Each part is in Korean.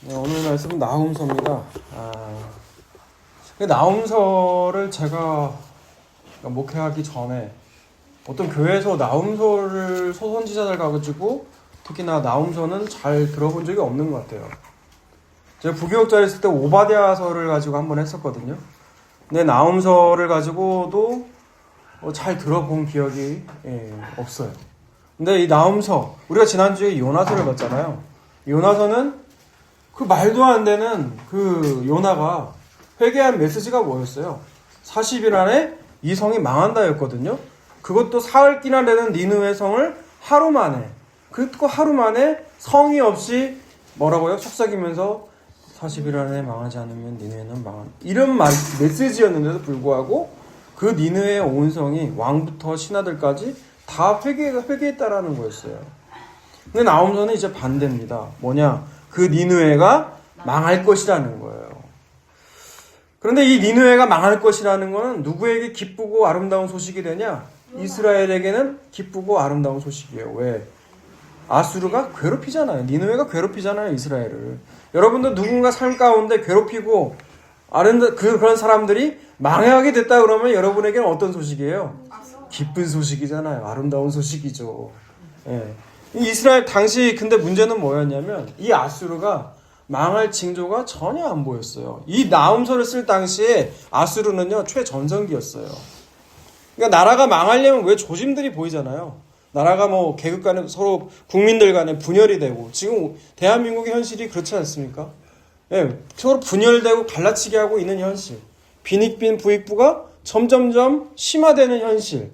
네, 오늘 말씀은 나훔서입니다. 나훔서를 제가 목회하기 전에 어떤 교회에서 나훔서를 소선지자들 가가지고 특히나 나훔서는 잘 들어본 적이 없는 것 같아요. 제가 부교육자 했을 때 오바댜서를 가지고 한번 했었거든요. 근데 나훔서를 가지고도 잘 들어본 기억이 없어요. 근데 이 나훔서, 우리가 지난주에 요나서를 봤잖아요. 요나서는 그 말도 안 되는 그 요나가 회개한 메시지가 뭐였어요? 40일 안에 이 성이 망한다였거든요. 그것도 사흘기나 되는 니느웨 성을 하루 만에, 그리고 하루 만에 성의 없이 뭐라고요? 속삭이면서 40일 안에 망하지 않으면 니느웨는 망한, 이런 메시지였는데도 불구하고 그 니느웨의 온 성이 왕부터 신하들까지 다 회개했다라는 거였어요. 근데 나훔서는 이제 반대입니다. 뭐냐? 그 니느웨가 망할 것이라는 거예요. 그런데 이 니느웨가 망할 것이라는 것은 누구에게 기쁘고 아름다운 소식이 되냐? 이스라엘에게는 기쁘고 아름다운 소식이에요. 왜? 아수르가 괴롭히잖아요. 니느웨가 괴롭히잖아요, 이스라엘을. 여러분도 누군가 삶 가운데 괴롭히고 그런 사람들이 망하게 됐다 그러면 여러분에게는 어떤 소식이에요? 기쁜 소식이잖아요. 아름다운 소식이죠. 예. 이스라엘 당시 근데 문제는 뭐였냐면 이 아수르가 망할 징조가 전혀 안 보였어요. 이 나훔서를 쓸 당시에 아수르는요 최전성기였어요. 그러니까 나라가 망하려면 왜 조짐들이 보이잖아요. 나라가 뭐 계급 간에 서로 국민들 간에 분열이 되고, 지금 대한민국의 현실이 그렇지 않습니까? 예, 서로 분열되고 갈라치게 하고 있는 현실, 빈익빈 부익부가 점점점 심화되는 현실,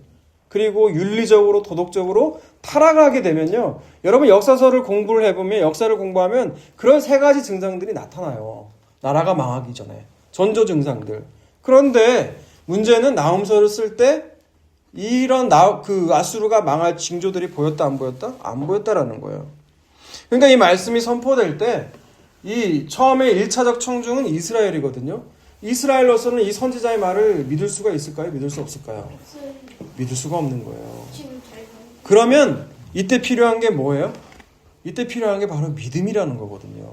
그리고 윤리적으로 도덕적으로 타락을 하게 되면요, 여러분 역사서를 공부를 해보면, 역사를 공부하면 그런 세 가지 증상들이 나타나요. 나라가 망하기 전에 전조 증상들. 그런데 문제는 나훔서를 쓸 때 이런 아수르가 망할 징조들이 보였다 안 보였다? 안 보였다라는 거예요. 그러니까 이 말씀이 선포될 때 이 처음에 1차적 청중은 이스라엘이거든요. 이스라엘로서는 이 선지자의 말을 믿을 수가 있을까요? 믿을 수 없을까요? 믿을 수가 없는 거예요. 그러면 이때 필요한 게 뭐예요? 이때 필요한 게 바로 믿음이라는 거거든요.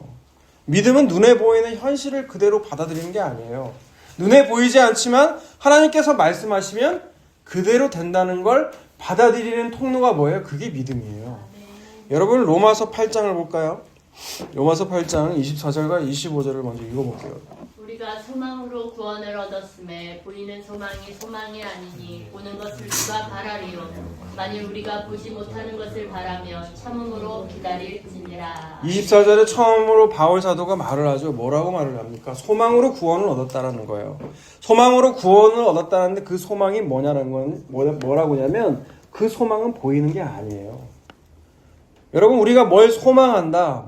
믿음은 눈에 보이는 현실을 그대로 받아들이는 게 아니에요. 눈에 보이지 않지만 하나님께서 말씀하시면 그대로 된다는 걸 받아들이는 통로가 뭐예요? 그게 믿음이에요. 여러분 로마서 8장을 볼까요? 로마서 8장 24절과 25절을 먼저 읽어볼게요. 우리가 소망으로 구원을 얻었음에 보이는 소망이 소망이 아니니 보는 것을 누가 바라리요. 만일 우리가 보지 못하는 것을 바라며 참음으로 기다릴지니라. 24절에 처음으로 바울 사도가 말을 하죠. 뭐라고 말을 합니까? 소망으로 구원을 얻었다라는 거예요. 소망으로 구원을 얻었다는데 그 소망이 뭐냐는 건 뭐라고 하냐면 그 소망은 보이는 게 아니에요. 여러분 우리가 뭘 소망한다,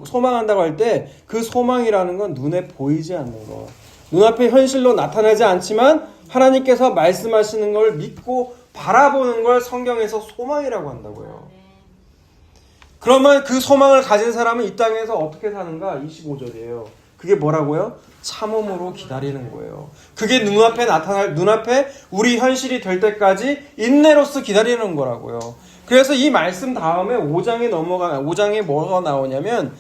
소망한다고 할 때 그 소망이라는 건 눈에 보이지 않는 거, 눈앞에 현실로 나타나지 않지만 하나님께서 말씀하시는 걸 믿고 바라보는 걸 성경에서 소망이라고 한다고요. 그러면 그 소망을 가진 사람은 이 땅에서 어떻게 사는가? 25절이에요. 그게 뭐라고요? 참음으로 기다리는 거예요. 그게 눈앞에 우리 현실이 될 때까지 인내로서 기다리는 거라고요. 그래서 이 말씀 다음에 5장에 뭐가 나오냐면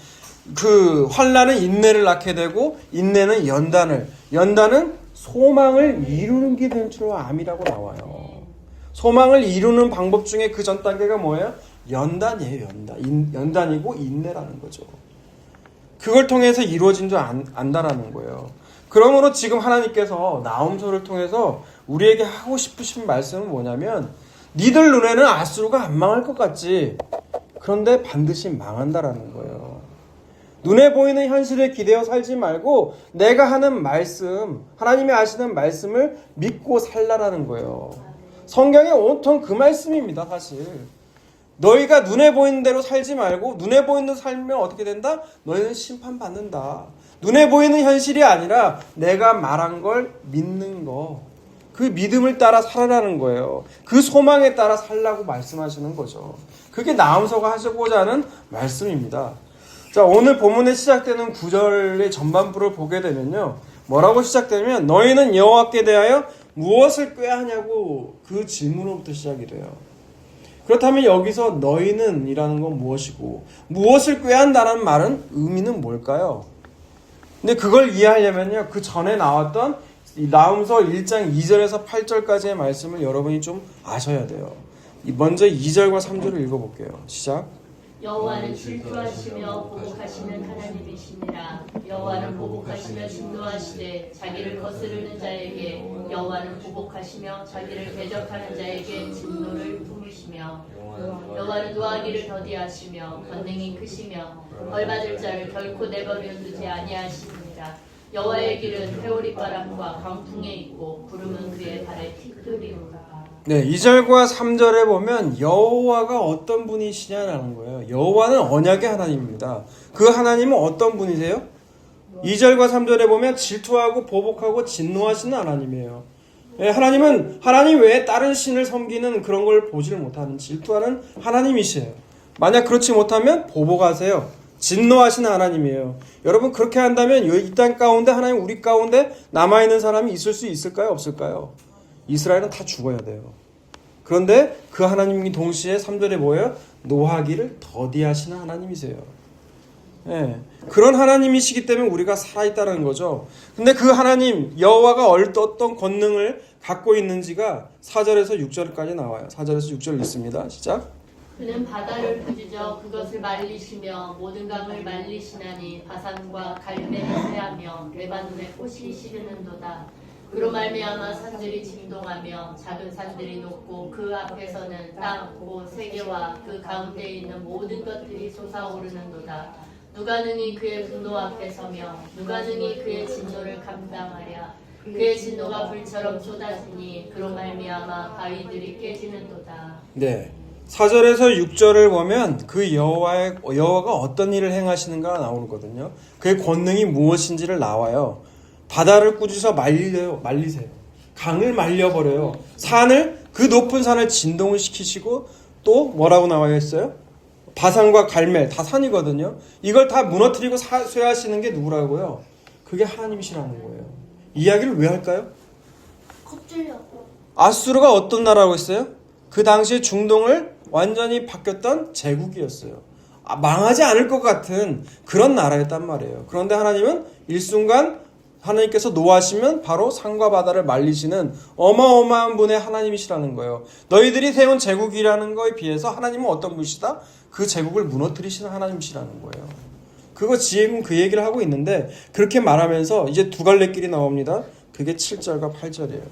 그 환난은 인내를 낳게 되고 인내는 연단은 소망을 이루는 게 될 줄 암이라고 나와요. 소망을 이루는 방법 중에 그 전 단계가 뭐예요? 연단이에요. 연단이고 인내라는 거죠. 그걸 통해서 이루어진 줄 안다라는 거예요. 그러므로 지금 하나님께서 나훔서를 통해서 우리에게 하고 싶으신 말씀은 뭐냐면 니들 눈에는 아수르가 안 망할 것 같지. 그런데 반드시 망한다라는 거예요. 눈에 보이는 현실에 기대어 살지 말고 내가 하는 말씀, 하나님이 하시는 말씀을 믿고 살라라는 거예요. 성경의 온통 그 말씀입니다, 사실. 너희가 눈에 보이는 대로 살지 말고 눈에 보이는 대로 살면 어떻게 된다? 너희는 심판받는다. 눈에 보이는 현실이 아니라 내가 말한 걸 믿는 거. 그 믿음을 따라 살아라는 거예요. 그 소망에 따라 살라고 말씀하시는 거죠. 그게 나훔서가 하시고자 하는 말씀입니다. 자, 오늘 본문에 시작되는 9절의 전반부를 보게 되면요. 뭐라고 시작되면 너희는 여호와께 대하여 무엇을 꾀하냐고 그 질문으로부터 시작이 돼요. 그렇다면 여기서 너희는 이라는 건 무엇이고 무엇을 꾀한다는 말은 의미는 뭘까요? 근데 그걸 이해하려면요, 그 전에 나왔던 이 나훔서 1장 2절에서 8절까지의 말씀을 여러분이 좀 아셔야 돼요. 먼저 2절과 3절을 읽어볼게요. 시작. 여호와는 질투하시며 보복하시는 하나님이시니라. 여호와는 보복하시며 진노하시되 자기를 거스르는 자에게, 여호와는 보복하시며 자기를 대적하는 자에게 진노를 품으시며, 여호와는 노하기를 더디하시며 권능이 크시며 벌받을 자를 결코 내버려 두지 아니하시니라. 여호와의 길은 회오리바람과 강풍에 있고 구름은 그의 발에 티끌이로다. 네, 2절과 3절에 보면 여호와가 어떤 분이시냐라는 거예요. 여호와는 언약의 하나님입니다. 그 하나님은 어떤 분이세요? 2절과 3절에 보면 질투하고 보복하고 진노하시는 하나님이에요. 네, 하나님 외에 다른 신을 섬기는 그런 걸 보지를 못하는 질투하는 하나님이시에요. 만약 그렇지 못하면 보복하세요. 진노하시는 하나님이에요. 여러분, 그렇게 한다면 이 땅 가운데 하나님 우리 가운데 남아있는 사람이 있을 수 있을까요? 없을까요? 이스라엘은 다 죽어야 돼요. 그런데 그 하나님이 동시에 3절에 뭐예요? 노하기를 더디하시는 하나님이세요. 네. 그런 하나님이시기 때문에 우리가 살아있다는 거죠. 근데 그 하나님 여호와가 어떤 권능을 갖고 있는지가 4절에서 6절까지 나와요. 4절에서 6절 읽습니다. 시작. 그는 바다를 부지져 그것을 말리시며 모든 강을 말리시나니 바산과 갈멜이 쇠하며 레바논의 꽃이 시르는도다. 그로 말미암아 산들이 진동하며 작은 산들이 높고 그 앞에서는 땅 세계와 그 가운데 있는 모든 것들이 솟아오르는도다. 누가 능히 그의 분노 앞에 서며 누가 능히 그의 진노를 감당하랴. 그의 진노가 불처럼 쏟아지니 그로 말미암아 바위들이 깨지는도다. 네. 4절에서 6절을 보면 그 여호와가 어떤 일을 행하시는가 나오거든요. 그의 권능이 무엇인지를 나와요. 바다를 꾸짖어 말리세요. 강을 말려버려요. 그 높은 산을 진동을 시키시고 또 뭐라고 나와 있어요? 바산과 갈멜, 다 산이거든요. 이걸 다 무너뜨리고 쇠하시는 게 누구라고요? 그게 하나님이시라는 거예요. 이야기를 왜 할까요? 아수르가 어떤 나라라고 했어요? 그 당시에 중동을 완전히 바뀌었던 제국이었어요. 망하지 않을 것 같은 그런 나라였단 말이에요. 그런데 하나님은 일순간 하나님께서 노하시면 바로 산과 바다를 말리시는 어마어마한 분의 하나님이시라는 거예요. 너희들이 세운 제국이라는 거에 비해서 하나님은 어떤 분이시다? 그 제국을 무너뜨리시는 하나님이시라는 거예요. 그거 지금 그 얘기를 하고 있는데 그렇게 말하면서 이제 두 갈래 길이 나옵니다. 그게 7절과 8절이에요.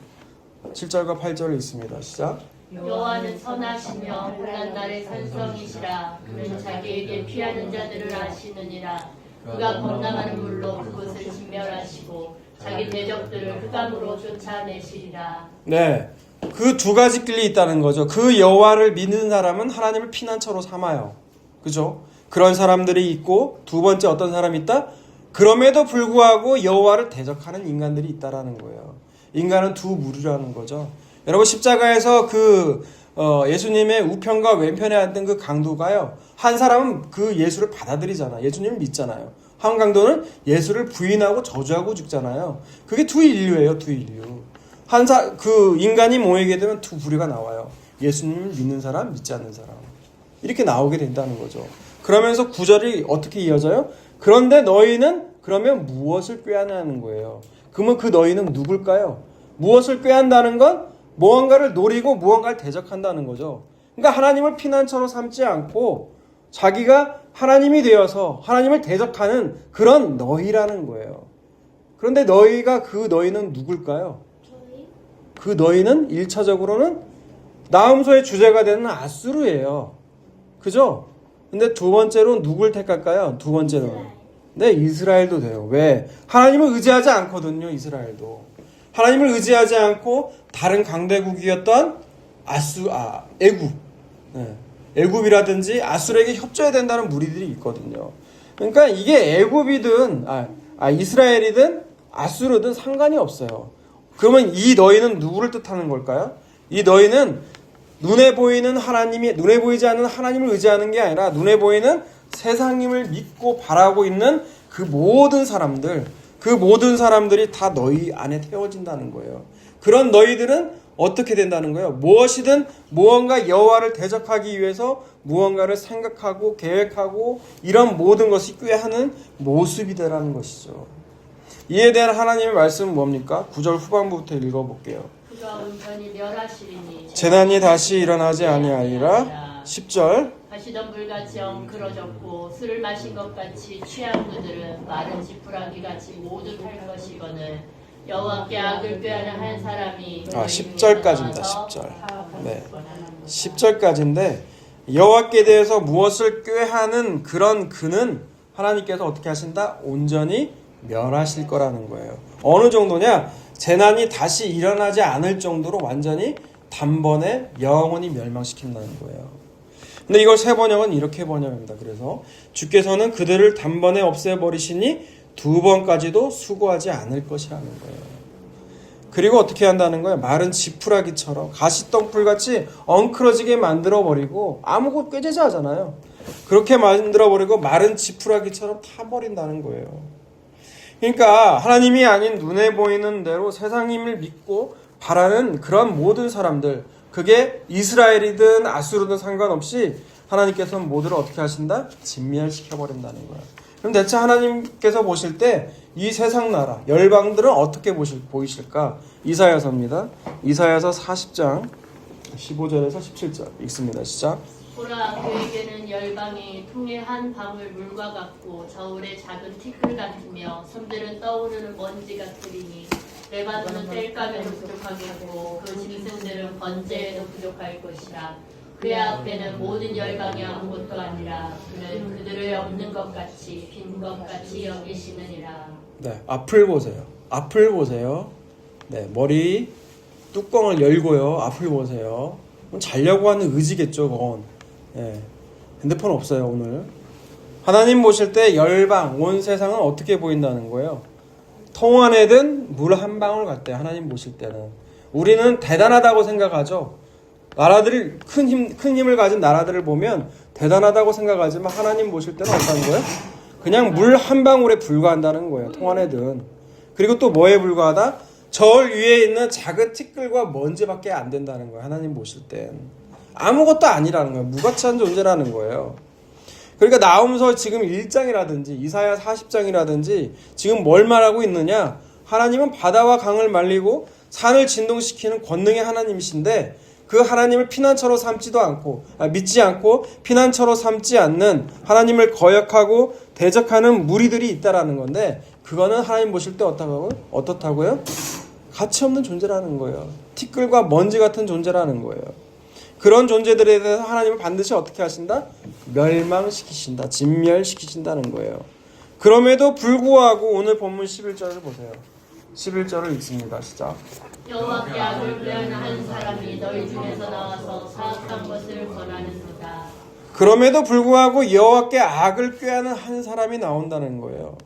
7절과 8절을 읽습니다. 시작. 여호와는 선하시며 고난 날의 산성이시라. 그는 자기에게 피하는 자들을 아시느니라. 그가 범람하는 물로 그곳을 진멸하시고 자기 대적들을 흑암으로 쫓아내시리라. 네, 그 두 가지 길이 있다는 거죠. 그 여호와를 믿는 사람은 하나님을 피난처로 삼아요. 그죠? 그런 사람들이 있고 두 번째 어떤 사람이 있다? 그럼에도 불구하고 여호와를 대적하는 인간들이 있다라는 거예요. 인간은 두 무리라는 거죠. 여러분, 십자가에서 예수님의 우편과 왼편에 앉은 그 강도가요. 한 사람은 그 예수를 받아들이잖아요. 예수님을 믿잖아요. 한 강도는 예수를 부인하고 저주하고 죽잖아요. 그게 두 인류예요. 두 인류. 그 인간이 모이게 되면 두 부류가 나와요. 예수님을 믿는 사람, 믿지 않는 사람. 이렇게 나오게 된다는 거죠. 그러면서 구절이 어떻게 이어져요? 그런데 너희는 그러면 무엇을 꾀하냐는 거예요. 그러면 그 너희는 누굴까요? 무엇을 꾀한다는 건 무언가를 노리고 무언가를 대적한다는 거죠. 그러니까 하나님을 피난처로 삼지 않고 자기가 하나님이 되어서 하나님을 대적하는 그런 너희라는 거예요. 그런데 그 너희는 누굴까요? 그 너희는 1차적으로는 나훔소의 주제가 되는 아수르예요. 그죠? 근데 두 번째로 누굴 택할까요? 두 번째로. 네, 이스라엘도 돼요. 왜? 하나님을 의지하지 않거든요, 이스라엘도. 하나님을 의지하지 않고 다른 강대국이었던 애굽. 네. 애굽이라든지 아수르에게 협조해야 된다는 무리들이 있거든요. 그러니까 이게 애굽이든 이스라엘이든 아수르든 상관이 없어요. 그러면 이 너희는 누구를 뜻하는 걸까요? 이 너희는 눈에 보이지 않는 하나님을 의지하는 게 아니라 눈에 보이는 세상님을 믿고 바라고 있는 그 모든 사람들이 다 너희 안에 태워진다는 거예요. 그런 너희들은 어떻게 된다는 거예요? 무엇이든 무언가 여호와를 대적하기 위해서 무언가를 생각하고 계획하고 이런 모든 것이 꾀하는 모습이 되라는 것이죠. 이에 대한 하나님의 말씀은 뭡니까? 9절 후반부부터 읽어볼게요. 그가 온전히 멸하시리니 재난이 다시 일어나지 아니하리라. 10절. 하시던 불같이 엉클어졌고 술을 마신 것 같이 취한 그들은 마른 지푸라기 같이 모두 탈 것이거늘 여호와께 악을 꾀하는 한 사람이 10절까지입니다. 10절. 네. 10절까지인데 여호와께 대해서 무엇을 꾀하는 그런 그는 하나님께서 어떻게 하신다? 온전히 멸하실 거라는 거예요. 어느 정도냐? 재난이 다시 일어나지 않을 정도로 완전히 단번에 영원히 멸망시킨다는 거예요. 근데 이걸 새 번역은 이렇게 번역합니다. 그래서 주께서는 그들을 단번에 없애버리시니 두 번까지도 수고하지 않을 것이라는 거예요. 그리고 어떻게 한다는 거예요? 마른 지푸라기처럼 가시덩불같이 엉클어지게 만들어버리고 아무것도 꾀죄죄하잖아요. 그렇게 만들어버리고 마른 지푸라기처럼 타버린다는 거예요. 그러니까 하나님이 아닌 눈에 보이는 대로 세상임을 믿고 바라는 그런 모든 사람들, 그게 이스라엘이든 아수르든 상관없이 하나님께서는 모두를 어떻게 하신다? 진멸시켜버린다는 거예요. 그럼 대체 하나님께서 보실 때 이 세상 나라, 열방들은 어떻게 보이실까? 이사야서입니다. 이사야서 40장 15절에서 17절 읽습니다. 시작. 보라, 그에게는 열방이 통의 한 방울 물과 같고 저울의 작은 티끌 같으며 섬들은 떠오르는 먼지 같으리니 레바논은 땔감에도 부족하겠고 그 짐승들은 번제에도 부족할 것이라. 그의 앞에는 모든 열방이 아무것도 아니라 그는 그들을 없는 것 같이 빈 것 같이 여기시느니라. 네, 앞을 보세요. 앞을 보세요. 네, 머리 뚜껑을 열고요. 앞을 보세요. 자려고 하는 의지겠죠, 그건. 네, 핸드폰 없어요, 오늘. 하나님 보실 때 열방, 온 세상은 어떻게 보인다는 거예요? 통 안에 든 물 한 방울 같대요, 하나님 보실 때는. 우리는 대단하다고 생각하죠. 나라들이 큰 힘을 가진 나라들을 보면 대단하다고 생각하지만 하나님 보실 때는 어떤 거예요? 그냥 물 한 방울에 불과한다는 거예요. 통 안에 든. 그리고 또 뭐에 불과하다? 저울 위에 있는 작은 티끌과 먼지밖에 안 된다는 거예요. 하나님 보실 땐. 아무것도 아니라는 거예요. 무가치한 존재라는 거예요. 그러니까 나홈서 지금 1장이라든지 이사야 40장이라든지 지금 뭘 말하고 있느냐? 하나님은 바다와 강을 말리고 산을 진동시키는 권능의 하나님이신데 그 하나님을 피난처로 믿지 않고 피난처로 삼지 않는 하나님을 거역하고 대적하는 무리들이 있다라는 건데 그거는 하나님 보실 때 어떻다고요? 가치 없는 존재라는 거예요. 티끌과 먼지 같은 존재라는 거예요. 그런 존재들에 대해서 하나님은 반드시 어떻게 하신다? 멸망시키신다. 진멸시키신다는 거예요. 그럼에도 불구하고 오늘 본문 11절을 보세요. 11절을 읽습니다. 시작. 여호와께 악을 꾀하는 한 사람이 너희 중에서 나와서 사악한 것을 권하는도다. 그럼에도 불구하고 여호와께 악을 꾀하는 한 사람이 나온다는 거예요.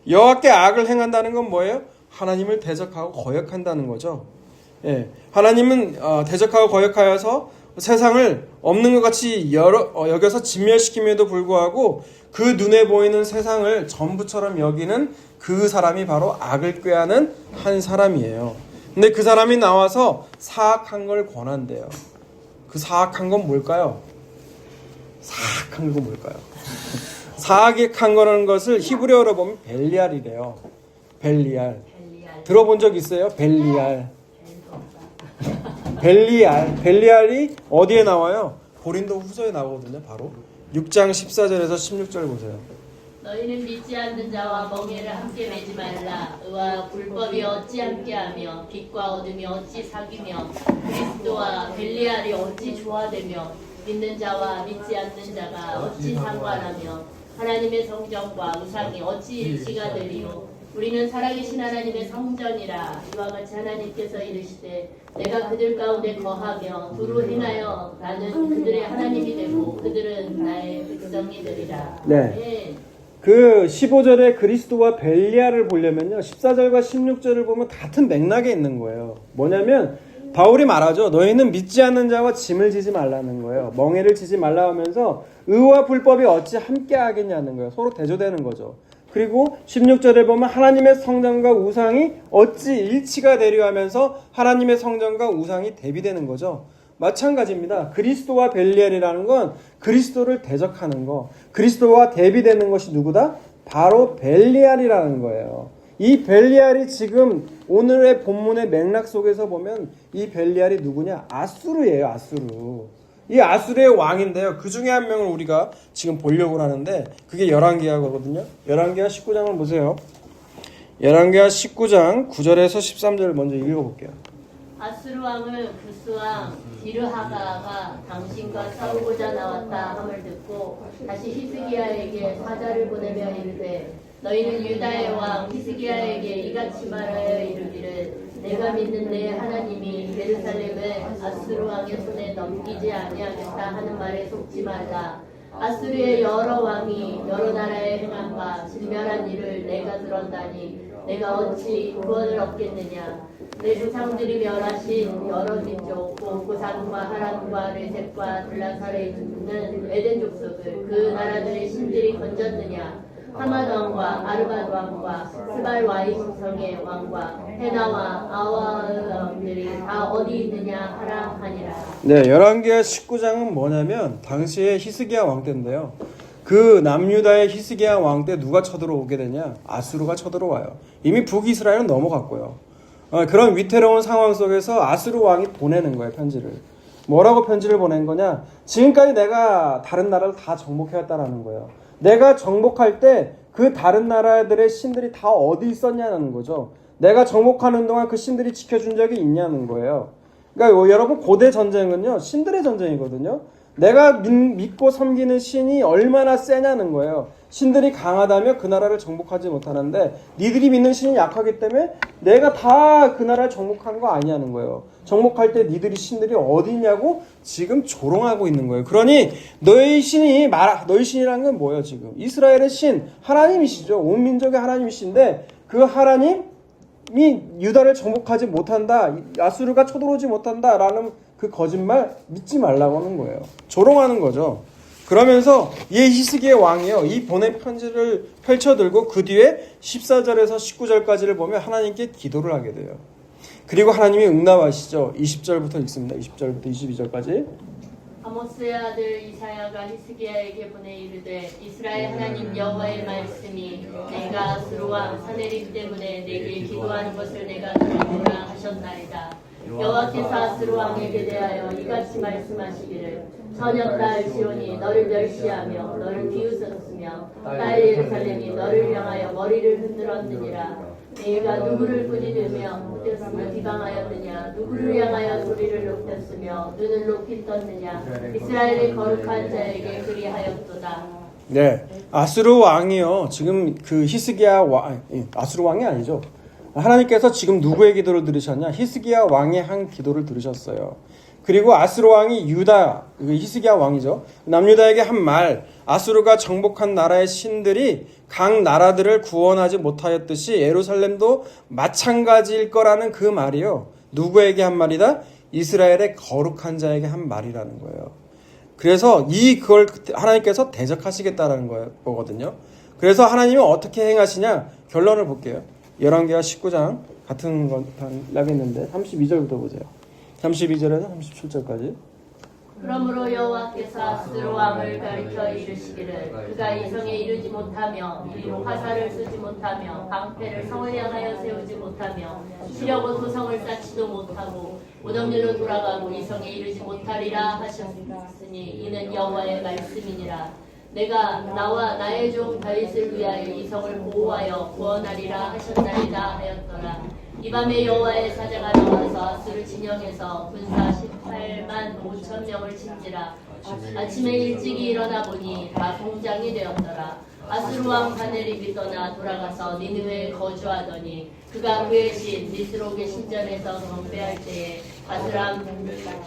여호와께 악을 행한다는 건 뭐예요? 하나님을 대적하고 거역한다는 거죠. 예, 하나님은 대적하고 거역하여서 세상을 없는 것 같이 여겨서 진멸시킴에도 불구하고 그 눈에 보이는 세상을 전부처럼 여기는 그 사람이 바로 악을 꾀하는 한 사람이에요. 근데 그 사람이 나와서 사악한 걸 권한대요. 그 사악한 건 뭘까요? 사악한 건 뭘까요? 사악한 거라는 것을 히브리어로 보면 벨리알이래요. 벨리알. 들어본 적 있어요? 벨리알. 벨리알이 어디에 나와요? 고린도 후서에 나오거든요. 바로 6장 14절에서 16절 보세요. 너희는 믿지 않는 자와 멍에를 함께 매지 말라. 의와 불법이 어찌 함께하며 빛과 어둠이 어찌 사귀며 그리스도와 벨리알이 어찌 조화되며 믿는 자와 믿지 않는 자가 어찌 상관하며 하나님의 성전과 우상이 어찌 일치가 되리요. 우리는 살아계신 하나님의 성전이라. 이와 같이 하나님께서 이르시되 내가 그들 가운데 거하며 두루 행하여 나는 그들의 하나님이 되고 그들은 나의 백성이 되리라. 네. 그 15절에 그리스도와 벨리알을 보려면요 14절과 16절을 보면 같은 맥락에 있는 거예요. 뭐냐면 바울이 말하죠. 너희는 믿지 않는 자와 짐을 지지 말라는 거예요. 멍에를 지지 말라 하면서 의와 불법이 어찌 함께 하겠냐는 거예요. 서로 대조되는 거죠. 그리고 16절에 보면 하나님의 성전과 우상이 어찌 일치가 되려 하면서 하나님의 성전과 우상이 대비되는 거죠. 마찬가지입니다. 그리스도와 벨리알이라는 건 그리스도를 대적하는 거, 그리스도와 대비되는 것이 누구다? 바로 벨리알이라는 거예요. 이 벨리알이 지금 오늘의 본문의 맥락 속에서 보면 이 벨리알이 누구냐? 아수르예요. 아수르. 이 아수르의 왕인데요. 그 중에 한 명을 우리가 지금 보려고 하는데 그게 열왕기하거든요. 열왕기하 19장을 보세요. 열왕기하 19장 9절에서 13절을 먼저 읽어볼게요. 아수르 왕은 구스 왕 디르하가가 당신과 싸우고자 나왔다 함을 듣고 다시 히스기야에게 사자를 보내며 이르되 너희는 유다의 왕 히스기야에게 이같이 말하여 이르기를 내가 믿는 내 하나님이 예루살렘을 아수르 왕의 손에 넘기지 아니하겠다 하는 말에 속지 말라. 아수르의 여러 왕이 여러 나라에 행한 바 진멸한 일을 내가 들었다니 내가 어찌 구원을 얻겠느냐. 내 조상들이 멸하신 여러 민족 곧 고산과 하란과 레셋과 들라살에 있는 에덴 족속을 그 나라들의 신들이 건졌느냐. 하맛 왕과 아르밧 왕과 스발 와임 성의 왕과 헤나와 아와의 왕들이 다 어디 있느냐 하라 하니라. 네, 열왕기하 19장은 뭐냐면 당시에 히스기야 왕 때인데요. 그 남유다의 히스기야 왕 때 누가 쳐들어오게 되냐? 아수르가 쳐들어와요. 이미 북이스라엘은 넘어갔고요. 그런 위태로운 상황 속에서 아수르 왕이 보내는 거예요, 편지를. 뭐라고 편지를 보낸 거냐? 지금까지 내가 다른 나라를 다 정복해왔다라는 거예요. 내가 정복할 때 그 다른 나라들의 신들이 다 어디 있었냐는 거죠. 내가 정복하는 동안 그 신들이 지켜준 적이 있냐는 거예요. 그러니까 여러분 고대 전쟁은요, 신들의 전쟁이거든요. 내가 믿고 섬기는 신이 얼마나 세냐는 거예요. 신들이 강하다면 그 나라를 정복하지 못하는데 니들이 믿는 신이 약하기 때문에 내가 다 그 나라를 정복한 거 아니냐는 거예요. 정복할 때 니들이 신들이 어디 있냐고 지금 조롱하고 있는 거예요. 그러니 너희 신이란 건 뭐예요 지금? 이스라엘의 신 하나님이시죠. 온 민족의 하나님이신데 그 하나님이 유다를 정복하지 못한다, 아수르가 쳐들어오지 못한다라는 그 거짓말 믿지 말라고 하는 거예요. 조롱하는 거죠. 그러면서 이 히스기야 왕이요, 이 보낸 편지를 펼쳐들고 그 뒤에 14절에서 19절까지를 보면 하나님께 기도를 하게 돼요. 그리고 하나님이 응답하시죠. 20절부터 읽습니다. 20절부터 22절까지. 아모스의 아들 이사야가 히스기야에게 보내 이르되 이스라엘 하나님 여호와의 말씀이 내가 아수르 왕 사네립 때문에 내게 기도하는 것을 내가 들었노라 하셨나이다. 여호와께서 아수르 왕에게 대하여 이같이 말씀하시기를 처녀딸 시온이 너를 멸시하며 너를 비웃었으며 딸 예루살렘이 너를 향하여 머리를 흔들었느니라. 내가 누구를 꾸짖으며 웃겼으며 비방하였느냐. 누구를 향하여 소리를 높였으며 눈을 높이 떴느냐. 이스라엘의 거룩한 자에게 그리하였도다. 네, 아수르 왕이요, 지금 그 히스기야 왕, 아수르 왕이 아니죠. 하나님께서 지금 누구의 기도를 들으셨냐? 히스기야 왕의 한 기도를 들으셨어요. 그리고 아수르 왕이 히스기야 왕이죠. 남유다에게 한 말, 아수르가 정복한 나라의 신들이 각 나라들을 구원하지 못하였듯이 예루살렘도 마찬가지일 거라는 그 말이요. 누구에게 한 말이다? 이스라엘의 거룩한 자에게 한 말이라는 거예요. 그래서 그걸 하나님께서 대적하시겠다라는 거거든요. 그래서 하나님은 어떻게 행하시냐? 결론을 볼게요. 열왕기하 19장 같은 건 나겠는데 32절부터 보세요. 32절에서 37절까지. 그러므로 여호와께서 아수르 왕을 가리켜 이르시기를 그가 이 성에 이르지 못하며 이리로 화살을 쏘지 못하며 방패를 성을 향하여 세우지 못하며 치려고 도성을 쌓지도 못하고 무덤일로 돌아가고 이 성에 이르지 못하리라 하셨으니 이는 여호와의 말씀이니라. 내가 나와 나의 종 다윗을 위하여 이 성을 보호하여 구원하리라 하셨나이다 하였더라. 이 밤에 여호와의 사자가 나와서 아수르 진영에서 군사 18만 5천 명을 친지라. 아침에 일찍이 일어나 보니 다 공장이 되었더라. 아수르 왕 사네립이 떠나 돌아가서 니느웨에 거주하더니 그가 그의 신 니스록의 신전에서 경배할 때에 아스람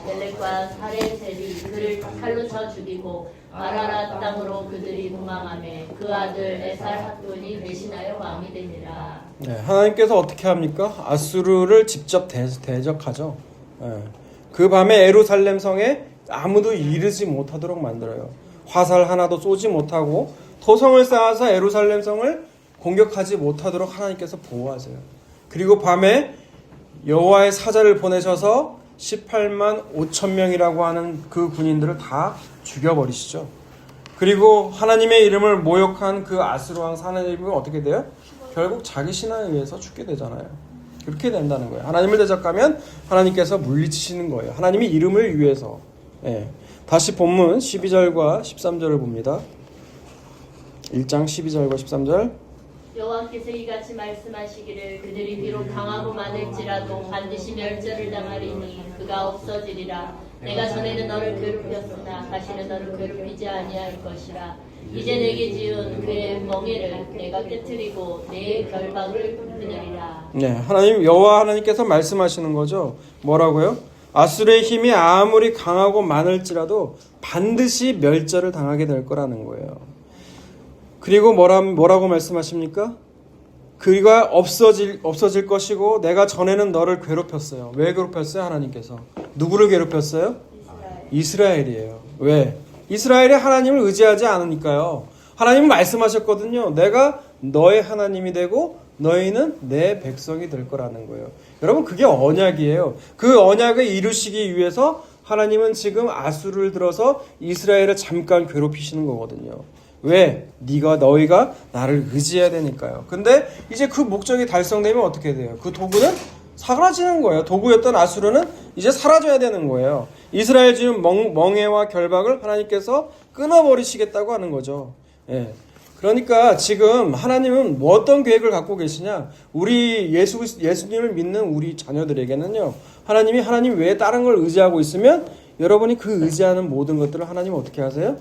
벨렉과 사레셀이 그를 칼로 쳐 죽이고 아라랏 땅으로 그들이 도망하매 그 아들 에살 학돈이 대신하여 왕이 되니라. 네, 하나님께서 어떻게 합니까? 아수르를 직접 대적하죠. 네. 그 밤에 예루살렘 성에 아무도 이르지 못하도록 만들어요. 화살 하나도 쏘지 못하고 토성을 쌓아서 예루살렘 성을 공격하지 못하도록 하나님께서 보호하세요. 그리고 밤에 여호와의 사자를 보내셔서 18만 5천 명이라고 하는 그 군인들을 다 죽여버리시죠. 그리고 하나님의 이름을 모욕한 그 아수르 왕 사내립은 어떻게 돼요? 결국 자기 신하에 의해서 죽게 되잖아요. 그렇게 된다는 거예요. 하나님을 대적하면 하나님께서 물리치시는 거예요. 하나님의 이름을 위해서. 예. 다시 본문 12절과 13절을 봅니다. 1장 12절과 13절. 여호와께서 이같이 말씀하시기를 그들이 비록 강하고 많을지라도 반드시 멸절을 당하리니 그가 없어지리라. 내가 전에는 너를 괴롭혔으나 다시는 너를 괴롭히지 아니할 것이라. 이제 내게 지은 그의 멍에를 내가 깨뜨리고 내 결박을 끊으리라. 네, 하나님 여호와 하나님께서 말씀하시는 거죠. 뭐라고요? 아수르의 힘이 아무리 강하고 많을지라도 반드시 멸절을 당하게 될 거라는 거예요. 그리고 뭐라고 말씀하십니까? 그가 없어질 것이고 내가 전에는 너를 괴롭혔어요. 왜 괴롭혔어요? 하나님께서. 누구를 괴롭혔어요? 이스라엘이에요. 왜? 이스라엘이 하나님을 의지하지 않으니까요. 하나님은 말씀하셨거든요. 내가 너의 하나님이 되고 너희는 내 백성이 될 거라는 거예요. 여러분 그게 언약이에요. 그 언약을 이루시기 위해서 하나님은 지금 아수르를 들어서 이스라엘을 잠깐 괴롭히시는 거거든요. 왜? 너희가 나를 의지해야 되니까요. 근데 이제 그 목적이 달성되면 어떻게 돼요? 그 도구는 사라지는 거예요. 도구였던 아수르는 이제 사라져야 되는 거예요. 이스라엘 지은 멍에와 결박을 하나님께서 끊어버리시겠다고 하는 거죠. 예. 그러니까 지금 하나님은 뭐 어떤 계획을 갖고 계시냐? 우리 예수님을 믿는 우리 자녀들에게는요. 하나님이 하나님 외에 다른 걸 의지하고 있으면 여러분이 그 의지하는 모든 것들을 하나님 어떻게 하세요?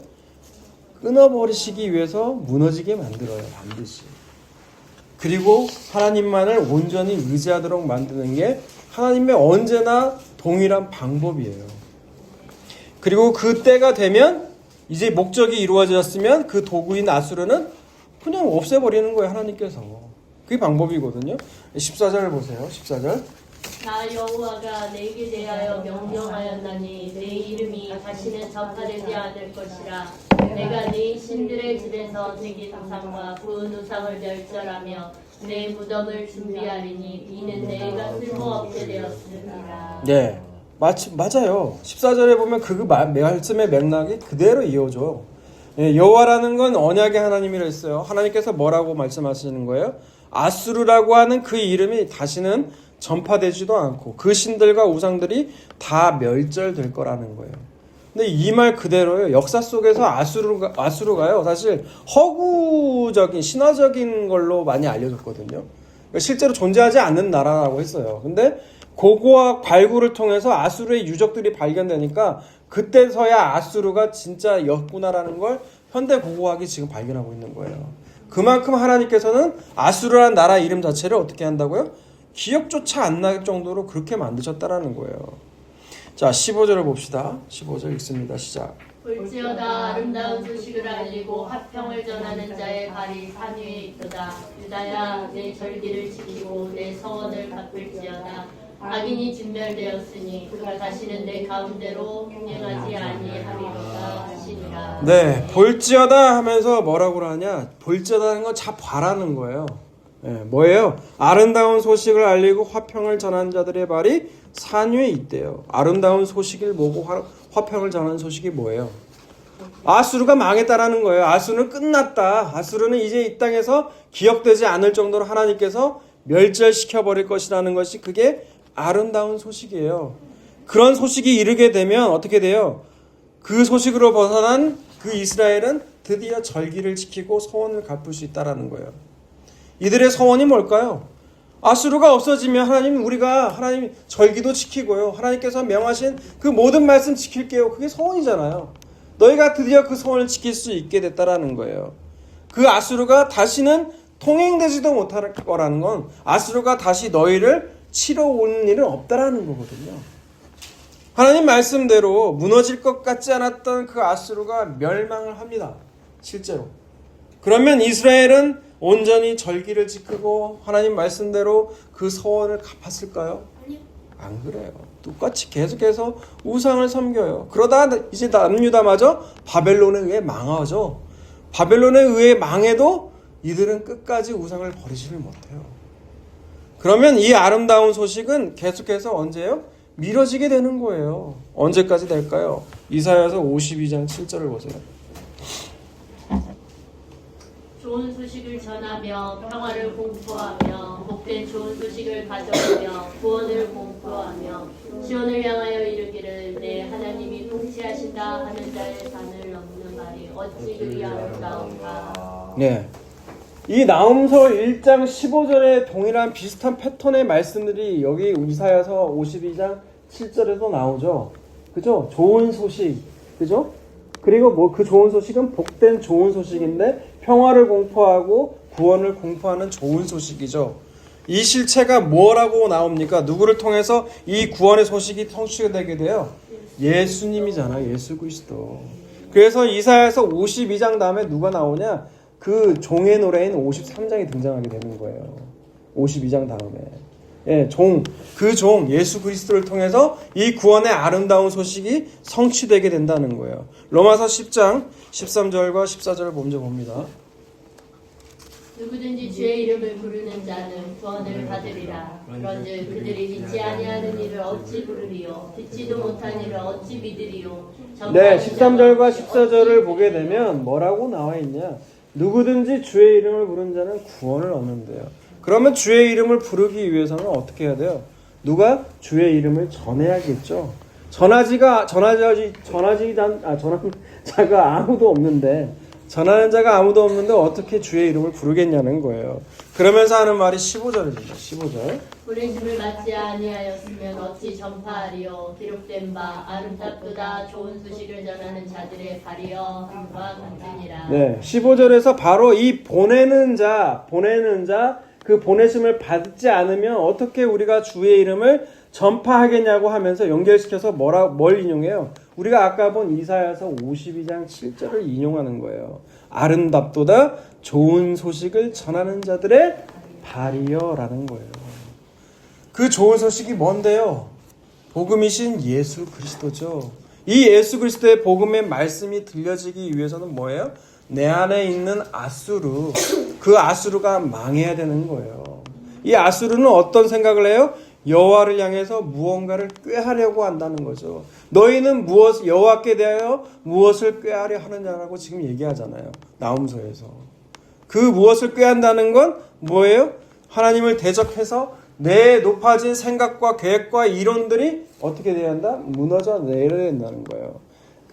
끊어버리시기 위해서 무너지게 만들어요. 반드시. 그리고 하나님만을 온전히 의지하도록 만드는 게 하나님의 언제나 동일한 방법이에요. 그리고 그 때가 되면 이제 목적이 이루어졌으면 그 도구인 아수르는 그냥 없애버리는 거예요. 하나님께서. 그게 방법이거든요. 14절 보세요. 14절. 나 여호와가 내게 대하여 명령하였나니 내 이름이 다시는 전파되지 않을 것이라. 내가 네 신들의 집에서 새긴 우상과 구운 우상을 멸절하며 내 무덤을 준비하리니 이는 내가 쓸모없게 되었습니다. 네, 맞아요. 14절에 보면 그 말씀의 맥락이 그대로 이어져. 예, 여호와라는 건 언약의 하나님이라 했어요. 하나님께서 뭐라고 말씀하시는 거예요? 아수르라고 하는 그 이름이 다시는 전파되지도 않고 그 신들과 우상들이 다 멸절될 거라는 거예요. 근데 이 말 그대로요. 역사 속에서 아수르가요. 사실 허구적인 신화적인 걸로 많이 알려졌거든요. 그러니까 실제로 존재하지 않는 나라라고 했어요. 근데 고고학 발굴을 통해서 아수르의 유적들이 발견되니까 그때서야 아수르가 진짜였구나라는 걸 현대 고고학이 지금 발견하고 있는 거예요. 그만큼 하나님께서는 아수르라는 나라 이름 자체를 어떻게 한다고요? 기억조차 안 날 정도로 그렇게 만드셨다라는 거예요. 자, 15절을 봅시다. 15절 읽습니다. 시작. 볼지어다 아름다운 소식을 알리고 화평을 전하는 자의 발이 산 위에 있도다. 유다야 내 절기를 지키고 내 서원을 갚을지어다. 악인이 진멸되었으니 그가 다시는 내 가운데로 행하지 아니하리로다 하시니라. 네, 볼지어다 하면서 뭐라고 하냐? 볼지어다는 건 자 봐라는 거예요. 네, 뭐예요? 아름다운 소식을 알리고 화평을 전하는 자들의 발이 산 위에 있대요. 아름다운 소식을 보고 화평을 전하는 소식이 뭐예요? 아수르가 망했다라는 거예요. 아수르는 끝났다. 아수르는 이제 이 땅에서 기억되지 않을 정도로 하나님께서 멸절시켜버릴 것이라는 것이 그게 아름다운 소식이에요. 그런 소식이 이르게 되면 어떻게 돼요? 그 소식으로 벗어난 그 이스라엘은 드디어 절기를 지키고 소원을 갚을 수 있다라는 거예요. 이들의 소원이 뭘까요? 아수르가 없어지면 하나님 절기도 지키고요. 하나님께서 명하신 그 모든 말씀 지킬게요. 그게 소원이잖아요. 너희가 드디어 그 소원을 지킬 수 있게 됐다라는 거예요. 그 아수르가 다시는 통행되지도 못할 거라는 건 아수르가 다시 너희를 치러 오는 일은 없다라는 거거든요. 하나님 말씀대로 무너질 것 같지 않았던 그 아수르가 멸망을 합니다. 실제로. 그러면 이스라엘은 온전히 절기를 지키고 하나님 말씀대로 그 소원을 갚았을까요? 안 그래요. 똑같이 계속해서 우상을 섬겨요. 그러다 이제 남유다마저 바벨론에 의해 망하죠. 바벨론에 의해 망해도 이들은 끝까지 우상을 버리지를 못해요. 그러면 이 아름다운 소식은 계속해서 언제요? 미뤄지게 되는 거예요. 언제까지 될까요? 이사야서 52장 7절을 보세요. 좋은 소식을 전하며 평화를 공포하며 복된 좋은 소식을 가져오며 구원을 공포하며 시온을 향하여 이르기를 내 하나님이 통치하신다 하는 자의 산을 넘는 말이 어찌 그리 아름다운가. 네. 이 나홈서 1장 15절에 동일한 비슷한 패턴의 말씀들이 여기 이사야서 52장 7절에서 나오죠. 그죠? 좋은 소식. 그죠? 그리고 뭐 그 좋은 소식은 복된 좋은 소식인데 평화를 공포하고 구원을 공포하는 좋은 소식이죠. 이 실체가 뭐라고 나옵니까? 누구를 통해서 이 구원의 소식이 성취가 되게 돼요? 예수님이잖아. 예수 그리스도. 그래서 이사야서 52장 다음에 누가 나오냐? 그 종의 노래인 53장이 등장하게 되는 거예요. 52장 다음에. 예, 그 종 예수 그리스도를 통해서 이 구원의 아름다운 소식이 성취되게 된다는 거예요. 로마서 10장 13절과 14절을 먼저 봅니다. 누구든지 주의 이름을 부르는 자는 구원을 받으리라. 그런즉 그들이 믿지 아니하는 이를 어찌 부르리요? 듣지도 못한 이를 어찌 믿으리요? 네, 13절과 14절을 보게 되면 뭐라고 나와 있냐? 누구든지 주의 이름을 부르는 자는 구원을 얻는데요. 그러면 주의 이름을 부르기 위해서는 어떻게 해야 돼요? 누가 주의 이름을 전해야겠죠. 전하는 자가 아무도 없는데 어떻게 주의 이름을 부르겠냐는 거예요. 그러면서 하는 말이 15절입니다. 15절. 부르심을 받지 아니하였으면 어찌 전파하리요? 기록된 바 아름답도다 좋은 소식을 전하는 자들의 발이여 함과 같으니라. 네, 15절에서 바로 이 보내는 자, 그 보내심을 받지 않으면 어떻게 우리가 주의 이름을 전파하겠냐고 하면서 연결시켜서 뭘 인용해요? 우리가 아까 본 이사야서 52장 7절을 인용하는 거예요. 아름답도다 좋은 소식을 전하는 자들의 발이여라는 거예요. 그 좋은 소식이 뭔데요? 복음이신 예수 그리스도죠. 이 예수 그리스도의 복음의 말씀이 들려지기 위해서는 뭐예요? 내 안에 있는 아수르, 그 아수르가 망해야 되는 거예요. 이 아수르는 어떤 생각을 해요? 여호와를 향해서 무언가를 꾀하려고 한다는 거죠. 너희는 여호와께 대하여 무엇을 꾀하려 하느냐라고 지금 얘기하잖아요. 나홈서에서. 그 무엇을 꾀한다는 건 뭐예요? 하나님을 대적해서 내 높아진 생각과 계획과 이론들이 어떻게 돼야 한다? 무너져 내려야 된다는 거예요.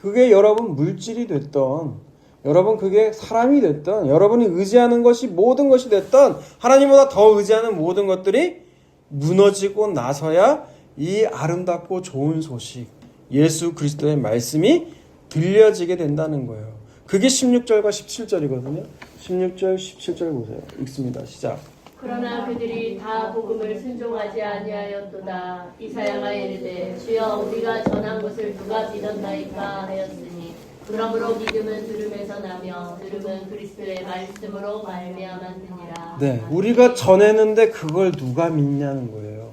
그게 여러분 물질이 됐던, 여러분 그게 사람이 됐던, 여러분이 의지하는 것이 모든 것이 됐던, 하나님보다 더 의지하는 모든 것들이 무너지고 나서야 이 아름답고 좋은 소식, 예수 그리스도의 말씀이 들려지게 된다는 거예요. 그게 16절과 17절이거든요. 16절, 17절 보세요. 읽습니다. 시작. 그러나 그들이 다 복음을 순종하지 아니하였도다. 이사야가 이르되 주여 우리가 전한 것을 누가 믿었나이까 하였으니 그러므로 믿음은 들음에서 나며 들음은 그리스도의 말씀으로 말미암았느니라. 네, 우리가 전했는데 그걸 누가 믿냐는 거예요.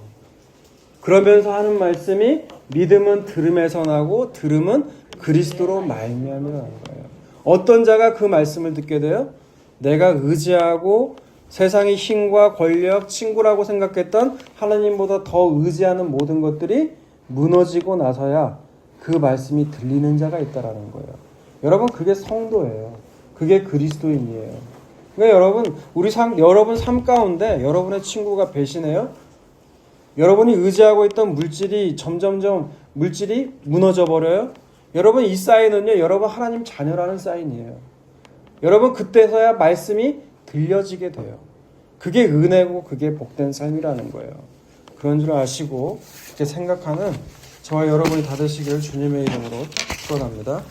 그러면서 하는 말씀이 믿음은 들음에서 나고 들음은 그리스도로 말미암이라는 거예요. 어떤 자가 그 말씀을 듣게 돼요? 내가 의지하고 세상의 힘과 권력, 친구라고 생각했던 하나님보다 더 의지하는 모든 것들이 무너지고 나서야 그 말씀이 들리는 자가 있다라는 거예요. 여러분 그게 성도예요. 그게 그리스도인이에요. 그러니까 여러분 삶 가운데 여러분의 친구가 배신해요. 여러분이 의지하고 있던 물질이 점점점 물질이 무너져 버려요. 여러분 이 사인은요, 여러분 하나님 자녀라는 사인이에요. 여러분 그때서야 말씀이 들려지게 돼요. 그게 은혜고 그게 복된 삶이라는 거예요. 그런 줄 아시고 이렇게 생각하는 저와 여러분이 다 되시기를 주님의 이름으로 축원합니다.